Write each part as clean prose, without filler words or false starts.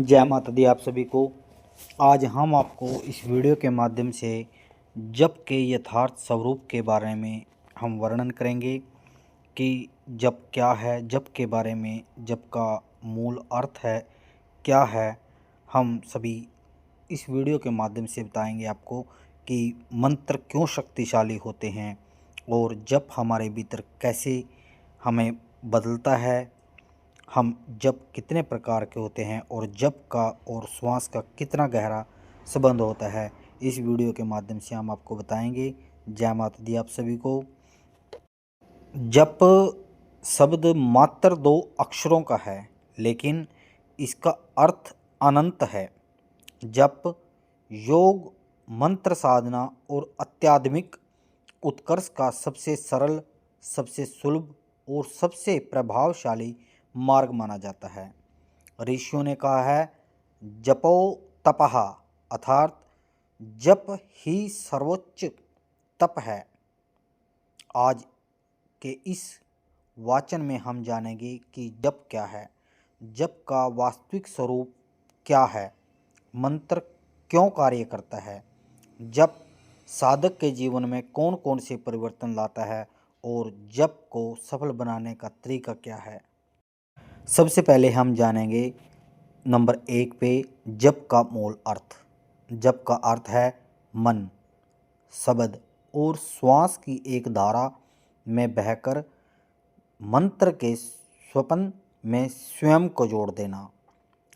जय माता दी आप सभी को। आज हम आपको इस वीडियो के माध्यम से जप के यथार्थ स्वरूप के बारे में हम वर्णन करेंगे कि जप क्या है, जप के बारे में, जप का मूल अर्थ है क्या है। हम सभी इस वीडियो के माध्यम से बताएंगे आपको कि मंत्र क्यों शक्तिशाली होते हैं और जप हमारे भीतर कैसे हमें बदलता है, हम जप कितने प्रकार के होते हैं और जप का और श्वास का कितना गहरा संबंध होता है। इस वीडियो के माध्यम से हम आपको बताएंगे। जय माता दी आप सभी को। जप शब्द मात्र 2 अक्षरों का है, लेकिन इसका अर्थ अनंत है। जप योग, मंत्र साधना और आध्यात्मिक उत्कर्ष का सबसे सरल, सबसे सुलभ और सबसे प्रभावशाली मार्ग माना जाता है। ऋषियों ने कहा है, जपो तपः, अर्थात जप ही सर्वोच्च तप है। आज के इस वाचन में हम जानेंगे कि जप क्या है, जप का वास्तविक स्वरूप क्या है, मंत्र क्यों कार्य करता है, जप साधक के जीवन में कौन कौन से परिवर्तन लाता है और जप को सफल बनाने का तरीका क्या है। सबसे पहले हम जानेंगे नंबर 1 पे जप का मूल अर्थ। जप का अर्थ है मन, शब्द और श्वास की एक धारा में बहकर मंत्र के स्वपन में स्वयं को जोड़ देना।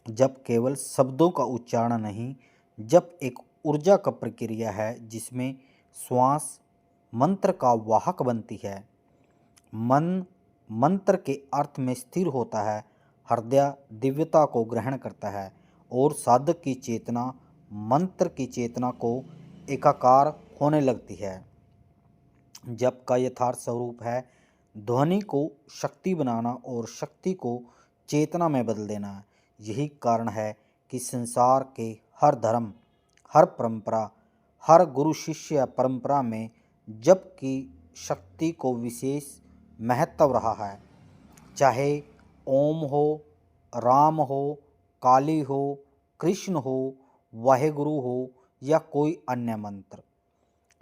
जप केवल शब्दों का उच्चारण नहीं, जप एक ऊर्जा का प्रक्रिया है जिसमें श्वास मंत्र का वाहक बनती है, मन मंत्र के अर्थ में स्थिर होता है, हृदय दिव्यता को ग्रहण करता है और साधक की चेतना मंत्र की चेतना को एकाकार होने लगती है। जप का यथार्थ स्वरूप है ध्वनि को शक्ति बनाना और शक्ति को चेतना में बदल देना। यही कारण है कि संसार के हर धर्म, हर परंपरा, हर गुरु शिष्य परंपरा में जप की शक्ति को विशेष महत्व रहा है। चाहे ओम हो, राम हो, काली हो, कृष्ण हो, वाहेगुरु हो या कोई अन्य मंत्र,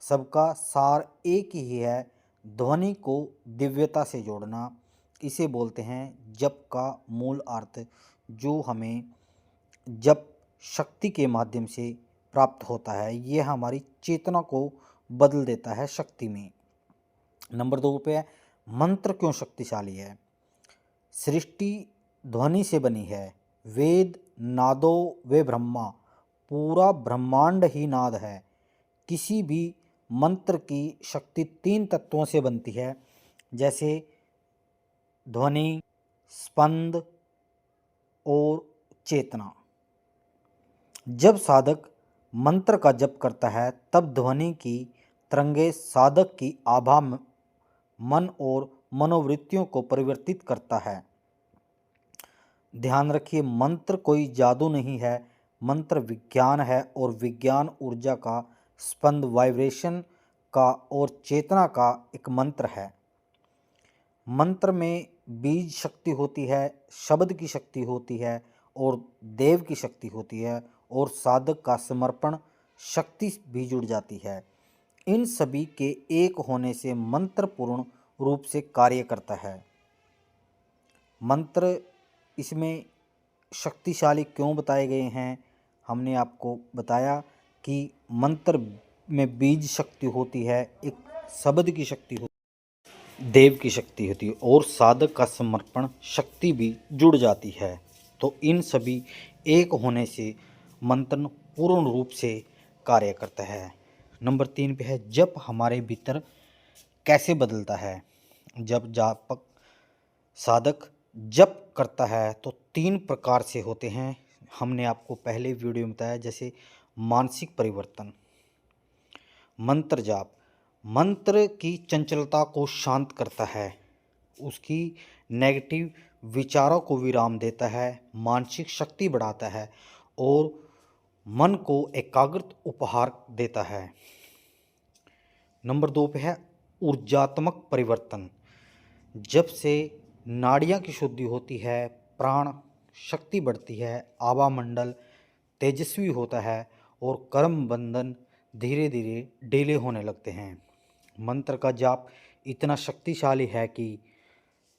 सबका सार एक ही है, ध्वनि को दिव्यता से जोड़ना। इसे बोलते हैं जप का मूल अर्थ, जो हमें जप शक्ति के माध्यम से प्राप्त होता है। ये हमारी चेतना को बदल देता है शक्ति में। नंबर 2 पे है मंत्र क्यों शक्तिशाली है। सृष्टि ध्वनि से बनी है, वेद नादो वे ब्रह्मा, पूरा ब्रह्मांड ही नाद है। किसी भी मंत्र की शक्ति 3 तत्वों से बनती है, जैसे ध्वनि, स्पंद और चेतना। जब साधक मंत्र का जप करता है तब ध्वनि की तरंगे साधक की आभा मन और मनोवृत्तियों को परिवर्तित करता है। ध्यान रखिए, मंत्र कोई जादू नहीं है, मंत्र विज्ञान है और विज्ञान ऊर्जा का स्पंद, वाइब्रेशन का और चेतना का एक मंत्र है। मंत्र में बीज शक्ति होती है, शब्द की शक्ति होती है और देव की शक्ति होती है और साधक का समर्पण शक्ति भी जुड़ जाती है। इन सभी के एक होने से मंत्र पूर्ण रूप से कार्य करता है। मंत्र इसमें शक्तिशाली क्यों बताए गए हैं, हमने आपको बताया कि मंत्र में बीज शक्ति होती है, एक शब्द की शक्ति होती है, देव की शक्ति होती है और साधक का समर्पण शक्ति भी जुड़ जाती है। तो इन सभी एक होने से मंत्र पूर्ण रूप से कार्य करता है। नंबर 3 पे है जप हमारे भीतर कैसे बदलता है। जब जापक साधक जप करता है तो 3 प्रकार से होते हैं। हमने आपको पहले वीडियो में बताया, जैसे मानसिक परिवर्तन, मंत्र जाप मंत्र की चंचलता को शांत करता है, उसकी नेगेटिव विचारों को विराम देता है, मानसिक शक्ति बढ़ाता है और मन को एकाग्रत उपहार देता है। नंबर 2 पे है ऊर्जात्मक परिवर्तन। जब से नाड़ियाँ की शुद्धि होती है, प्राण शक्ति बढ़ती है, आभा मंडल तेजस्वी होता है और कर्म बंधन धीरे धीरे ढीले होने लगते हैं। मंत्र का जाप इतना शक्तिशाली है कि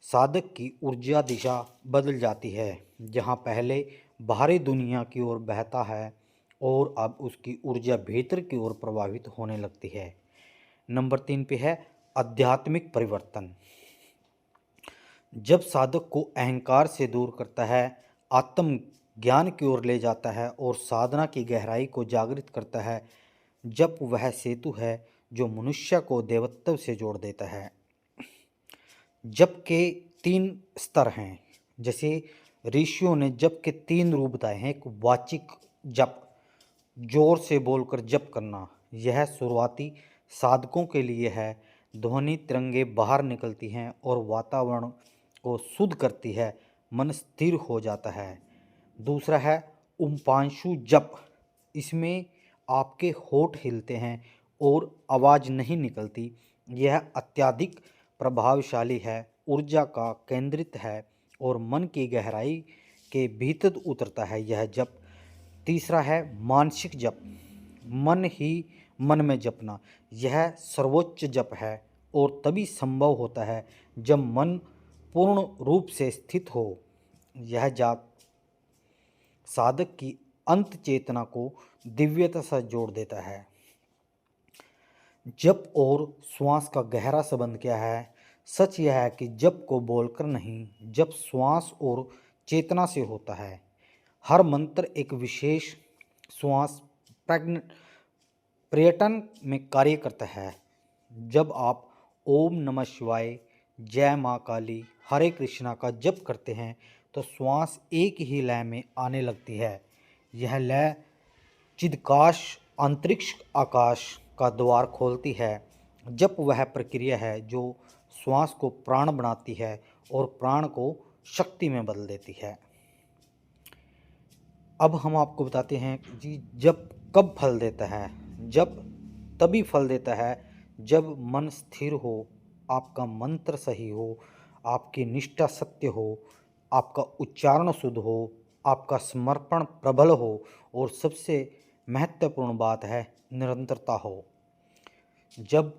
साधक की ऊर्जा दिशा बदल जाती है। जहाँ पहले बाहरी दुनिया की ओर बहता है और अब उसकी ऊर्जा भीतर की ओर प्रभावित होने लगती है। नंबर 3 पे है आध्यात्मिक परिवर्तन। जब साधक को अहंकार से दूर करता है, आत्म ज्ञान की ओर ले जाता है और साधना की गहराई को जागृत करता है, जब वह सेतु है जो मनुष्य को देवत्व से जोड़ देता है। जप के 3 स्तर हैं। जैसे ऋषियों ने जप के 3 रूप बताए हैं। एक वाचिक जप, जोर से बोलकर जप करना, यह शुरुआती साधकों के लिए है। ध्वनि तरंगे बाहर निकलती हैं और वातावरण को शुद्ध करती है, मन स्थिर हो जाता है। दूसरा है उपांशु जप, इसमें आपके होठ हिलते हैं और आवाज़ नहीं निकलती। यह अत्यधिक प्रभावशाली है, ऊर्जा का केंद्रित है और मन की गहराई के भीतर उतरता है यह जप। तीसरा है मानसिक जप, मन ही मन में जपना, यह सर्वोच्च जप है और तभी संभव होता है जब मन पूर्ण रूप से स्थित हो। यह जाप साधक की अंत चेतना को दिव्यता से जोड़ देता है। जप और श्वास का गहरा संबंध क्या है? सच यह है कि जप को बोलकर नहीं, जप श्वास और चेतना से होता है। हर मंत्र एक विशेष श्वास पर्यटन में कार्य करता है। जब आप ओम नमः शिवाय, जय माँ काली, हरे कृष्णा का जप करते हैं तो श्वास एक ही लय में आने लगती है। यह लय चिदाकाश अंतरिक्ष आकाश का द्वार खोलती है। जप वह प्रक्रिया है जो श्वास को प्राण बनाती है और प्राण को शक्ति में बदल देती है। अब हम आपको बताते हैं जी जप कब फल देता है। जप तभी फल देता है जब मन स्थिर हो, आपका मंत्र सही हो, आपकी निष्ठा सत्य हो, आपका उच्चारण शुद्ध हो, आपका समर्पण प्रबल हो और सबसे महत्वपूर्ण बात है निरंतरता हो। जब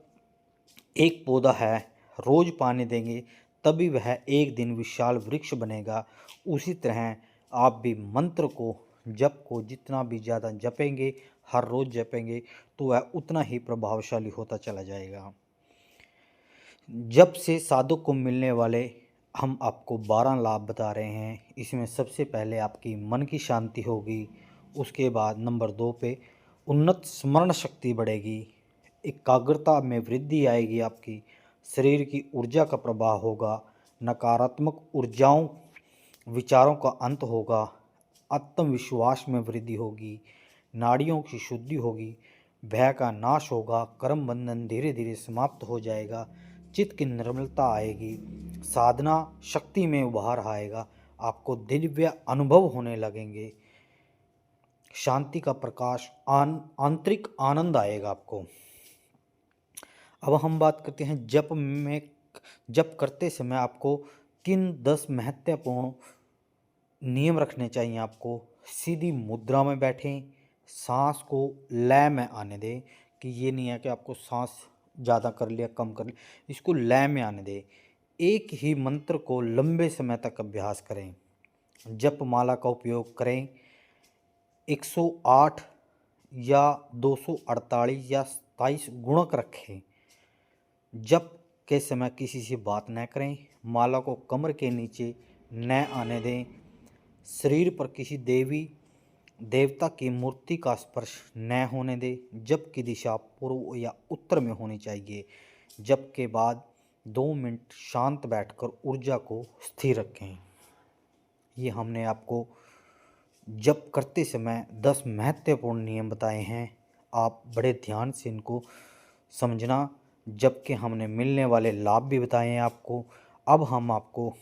एक पौधा है, रोज पानी देंगे तभी वह एक दिन विशाल वृक्ष बनेगा। उसी तरह आप भी मंत्र को, जप को जितना भी ज़्यादा जपेंगे, हर रोज़ जपेंगे तो वह उतना ही प्रभावशाली होता चला जाएगा। जप से साधक को मिलने वाले हम आपको 12 लाभ बता रहे हैं। इसमें सबसे पहले आपकी मन की शांति होगी। उसके बाद नंबर 2 पे उन्नत स्मरण शक्ति बढ़ेगी, एकाग्रता में वृद्धि आएगी, आपकी शरीर की ऊर्जा का प्रवाह होगा, नकारात्मक ऊर्जाओं विचारों का अंत होगा, आत्मविश्वास में वृद्धि होगी, नाड़ियों की शुद्धि होगी, भय का नाश होगा, कर्म बंधन धीरे धीरे समाप्त हो जाएगा, चित्त की निर्मलता आएगी, साधना शक्ति में उभार आएगा, आपको दिव्य अनुभव होने लगेंगे, शांति का प्रकाश, आंतरिक आनंद आएगा आपको। अब हम बात करते हैं जप करते समय आपको किन 10 महत्वपूर्ण नियम रखने चाहिए। आपको सीधी मुद्रा में बैठें, सांस को लय में आने दें, कि ये नहीं है कि आपको सांस ज़्यादा कर लिया कम कर लिया, इसको लय में आने दें। एक ही मंत्र को लंबे समय तक अभ्यास करें। जप माला का उपयोग करें। 108 या 248 या 27 गुणक रखें। जप के समय किसी से बात न करें। माला को कमर के नीचे न आने दें। शरीर पर किसी देवी देवता की मूर्ति का स्पर्श न होने दें। जप की दिशा पूर्व या उत्तर में होनी चाहिए। जप के बाद 2 मिनट शांत बैठकर ऊर्जा को स्थिर रखें। ये हमने आपको जप करते समय 10 महत्वपूर्ण नियम बताए हैं। आप बड़े ध्यान से इनको समझना। जप के हमने मिलने वाले लाभ भी बताए हैं आपको। अब हम आपको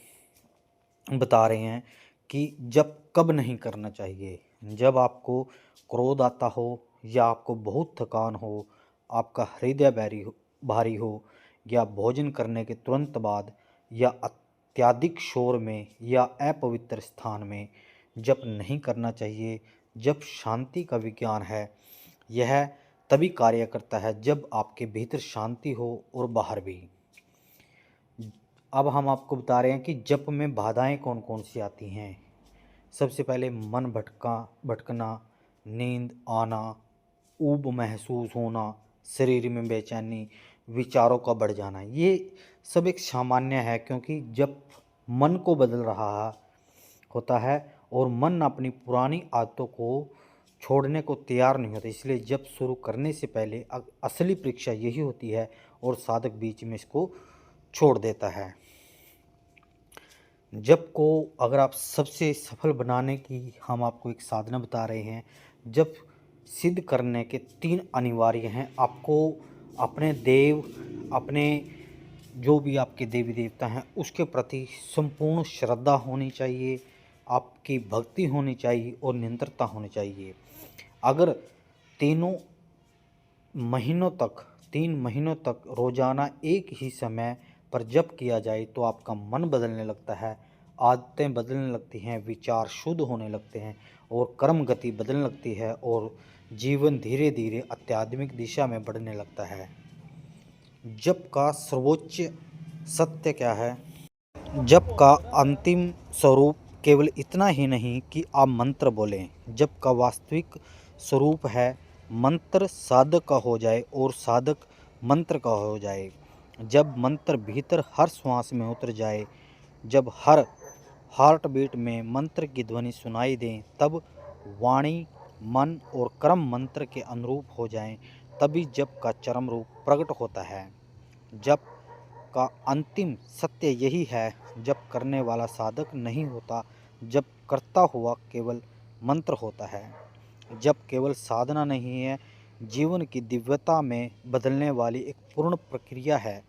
बता रहे हैं कि जप कब नहीं करना चाहिए। जब आपको क्रोध आता हो या आपको बहुत थकान हो, आपका हृदय भारी हो या भोजन करने के तुरंत बाद या अत्यधिक शोर में या अपवित्र स्थान में जप नहीं करना चाहिए। जप शांति का विज्ञान है। यह तभी कार्य करता है जब आपके भीतर शांति हो और बाहर भी। अब हम आपको बता रहे हैं कि जप में बाधाएं कौन कौन सी आती हैं। सबसे पहले मन भटकना, नींद आना, ऊब महसूस होना, शरीर में बेचैनी, विचारों का बढ़ जाना, ये सब एक सामान्य है, क्योंकि जब मन को बदल रहा होता है और मन अपनी पुरानी आदतों को छोड़ने को तैयार नहीं होता। इसलिए जब शुरू करने से पहले असली परीक्षा यही होती है और साधक बीच में इसको छोड़ देता है। जप को अगर आप सबसे सफल बनाने की हम आपको एक साधना बता रहे हैं। जप सिद्ध करने के 3 अनिवार्य हैं। आपको अपने देव, अपने जो भी आपके देवी देवता हैं उसके प्रति संपूर्ण श्रद्धा होनी चाहिए, आपकी भक्ति होनी चाहिए और निरंतरता होनी चाहिए। अगर 3 महीनों तक रोज़ाना एक ही समय पर जप किया जाए तो आपका मन बदलने लगता है, आदतें बदलने लगती हैं, विचार शुद्ध होने लगते हैं और कर्म गति बदलने लगती है और जीवन धीरे धीरे आध्यात्मिक दिशा में बढ़ने लगता है। जप का सर्वोच्च सत्य क्या है? जप का अंतिम स्वरूप केवल इतना ही नहीं कि आप मंत्र बोलें। जप का वास्तविक स्वरूप है मंत्र साधक का हो जाए और साधक मंत्र का हो जाए। जब मंत्र भीतर हर श्वास में उतर जाए, जब हर हार्ट बीट में मंत्र की ध्वनि सुनाई दें, तब वाणी, मन और कर्म मंत्र के अनुरूप हो जाएं, तभी जप का चरम रूप प्रकट होता है। जप का अंतिम सत्य यही है, जप करने वाला साधक नहीं होता, जप करता हुआ केवल मंत्र होता है। जप केवल साधना नहीं है, जीवन की दिव्यता में बदलने वाली एक पूर्ण प्रक्रिया है।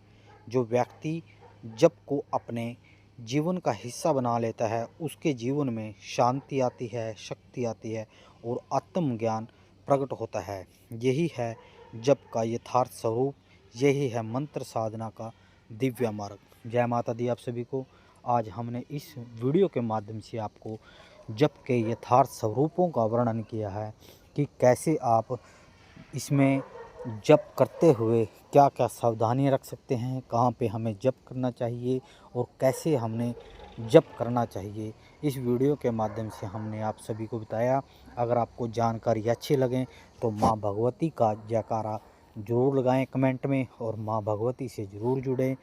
जो व्यक्ति जप को अपने जीवन का हिस्सा बना लेता है, उसके जीवन में शांति आती है, शक्ति आती है और आत्मज्ञान प्रकट होता है। यही है जप का यथार्थ स्वरूप, यही है मंत्र साधना का दिव्य मार्ग। जय माता दी आप सभी को। आज हमने इस वीडियो के माध्यम से आपको जप के यथार्थ स्वरूपों का वर्णन किया है कि कैसे आप इसमें जप करते हुए क्या क्या सावधानियां रख सकते हैं, कहाँ पे हमें जप करना चाहिए और कैसे हमने जप करना चाहिए। इस वीडियो के माध्यम से हमने आप सभी को बताया। अगर आपको जानकारी अच्छी लगे तो माँ भगवती का जयकारा ज़रूर लगाएं कमेंट में और माँ भगवती से ज़रूर जुड़ें।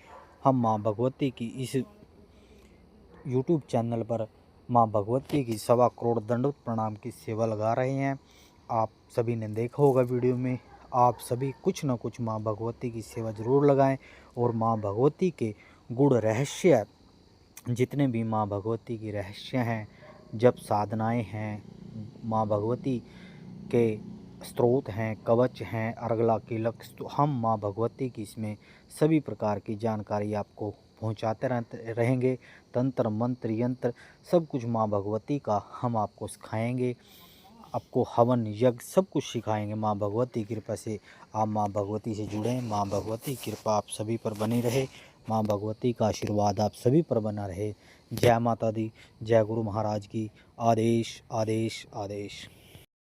हम माँ भगवती की इस यूट्यूब चैनल पर माँ भगवती की 1.25 करोड़ दंडवत प्रणाम की सेवा लगा रहे हैं। आप सभी ने देखा होगा वीडियो में। आप सभी कुछ न कुछ माँ भगवती की सेवा ज़रूर लगाएं और माँ भगवती के गुण रहस्य, जितने भी माँ भगवती की रहस्य हैं, जब साधनाएं हैं, माँ भगवती के स्रोत हैं, कवच हैं, अर्गला कीलक, तो हम माँ भगवती की इसमें सभी प्रकार की जानकारी आपको पहुंचाते रहेंगे। तंत्र मंत्र यंत्र सब कुछ माँ भगवती का हम आपको सिखाएंगे। आपको हवन यज्ञ सब कुछ सिखाएंगे माँ भगवती की कृपा से। आप माँ भगवती से जुड़ें। माँ भगवती की कृपा आप सभी पर बनी रहे। माँ भगवती का आशीर्वाद आप सभी पर बना रहे। जय माता दी, जय गुरु महाराज की। आदेश आदेश आदेश।